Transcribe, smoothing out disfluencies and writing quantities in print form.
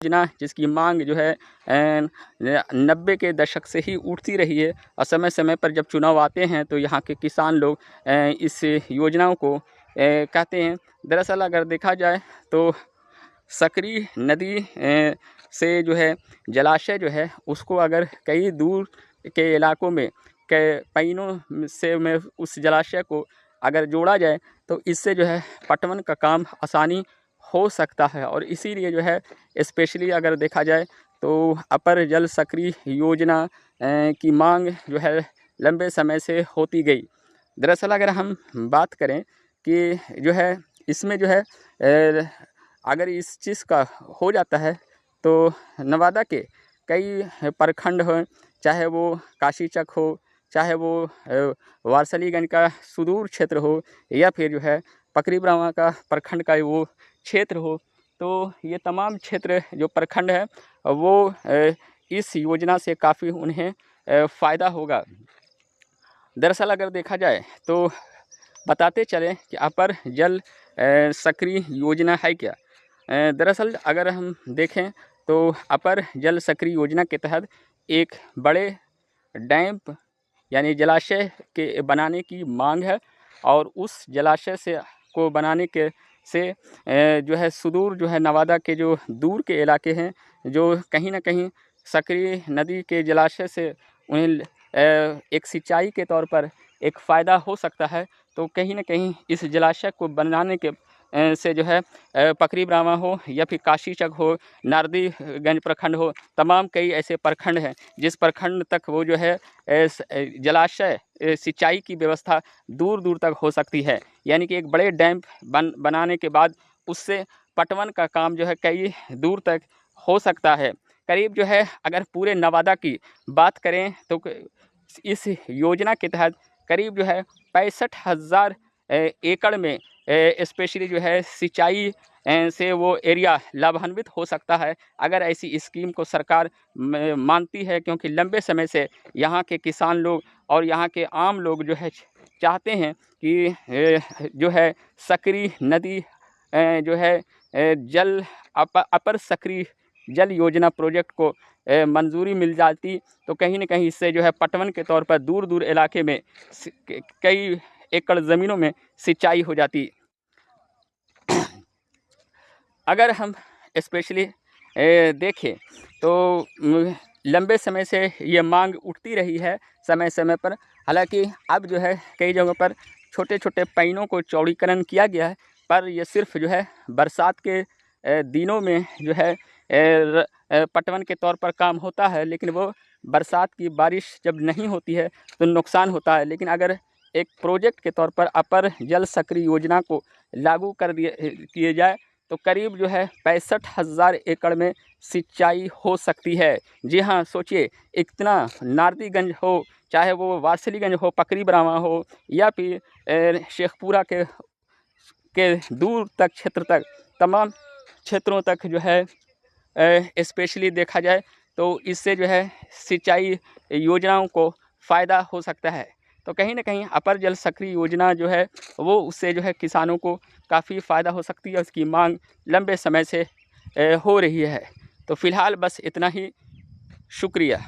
योजना जिसकी मांग जो है 90 के दशक से ही उठती रही है और समय समय पर जब चुनाव आते हैं तो यहाँ के किसान लोग इस योजनाओं को कहते हैं। दरअसल अगर देखा जाए तो सकरी नदी से जो है जलाशय जो है उसको अगर कई दूर के इलाकों में पैनों से में उस जलाशय को अगर जोड़ा जाए तो इससे जो है पटवन का काम आसानी हो सकता है। और इसीलिए जो है स्पेशली अगर देखा जाए तो अपर जल सकरी योजना की मांग जो है लंबे समय से होती गई। दरअसल अगर हम बात करें कि जो है इसमें जो है अगर इस चीज़ का हो जाता है तो नवादा के कई प्रखंड हो, चाहे वो काशीचक हो, चाहे वो वारसलीगंज का सुदूर क्षेत्र हो, या फिर जो है पकरीब्रामा का प्रखंड का वो क्षेत्र हो, तो ये तमाम क्षेत्र जो प्रखंड है वो इस योजना से काफ़ी उन्हें फ़ायदा होगा। दरअसल अगर देखा जाए तो बताते चलें कि अपर जल सकरी योजना है क्या। दरअसल अगर हम देखें तो अपर जल सकरी योजना के तहत एक बड़े डैम यानी जलाशय के बनाने की मांग है और उस जलाशय से को बनाने के से जो है सुदूर जो है नवादा के जो दूर के इलाके हैं जो कहीं ना कहीं सकरी नदी के जलाशय से उन्हें एक सिंचाई के तौर पर एक फ़ायदा हो सकता है। तो कहीं ना कहीं इस जलाशय को बनाने के से जो है पकरीब्रामा हो या फिर काशीचक हो, नारदीगंज प्रखंड हो, तमाम कई ऐसे प्रखंड हैं जिस प्रखंड तक वो जो है जलाशय सिंचाई की व्यवस्था दूर दूर तक हो सकती है। यानी कि एक बड़े डैम बनाने के बाद उससे पटवन का काम जो है कई दूर तक हो सकता है। करीब जो है अगर पूरे नवादा की बात करें तो इस योजना के तहत करीब जो है 65,000 एकड़ में स्पेशली जो है सिंचाई से वो एरिया लाभान्वित हो सकता है अगर ऐसी स्कीम को सरकार मानती है, क्योंकि लंबे समय से यहाँ के किसान लोग और यहाँ के आम लोग जो है चाहते हैं कि जो है सकरी नदी जो है जल अपर सकरी जल योजना प्रोजेक्ट को मंजूरी मिल जाती तो कहीं ना कहीं इससे जो है पटवन के तौर पर दूर दूर इलाके में कई एकड़ ज़मीनों में सिंचाई हो जाती। अगर हम स्पेशली देखें तो लंबे समय से ये मांग उठती रही है समय समय पर। हालांकि अब जो है कई जगहों पर छोटे छोटे पैनों को चौड़ीकरण किया गया है, पर ये सिर्फ जो है बरसात के दिनों में जो है पटवन के तौर पर काम होता है, लेकिन वो बरसात की बारिश जब नहीं होती है तो नुकसान होता है। लेकिन अगर एक प्रोजेक्ट के तौर पर अपर जल सकरी योजना को लागू कर किए जाए तो करीब जो है 65,000 एकड़ में सिंचाई हो सकती है। जी हाँ, सोचिए, इतना नारदीगंज हो, चाहे वो वारसलीगंज हो, पकरीब्रामा हो, या फिर शेखपुरा के दूर तक क्षेत्र तक, तमाम क्षेत्रों तक जो है स्पेशली देखा जाए तो इससे जो है सिंचाई योजनाओं को फ़ायदा हो सकता है। तो कहीं ना कहीं अपर जल सकरी योजना जो है वो उससे जो है किसानों को काफ़ी फ़ायदा हो सकती है। उसकी मांग लंबे समय से हो रही है। तो फ़िलहाल बस इतना ही। शुक्रिया।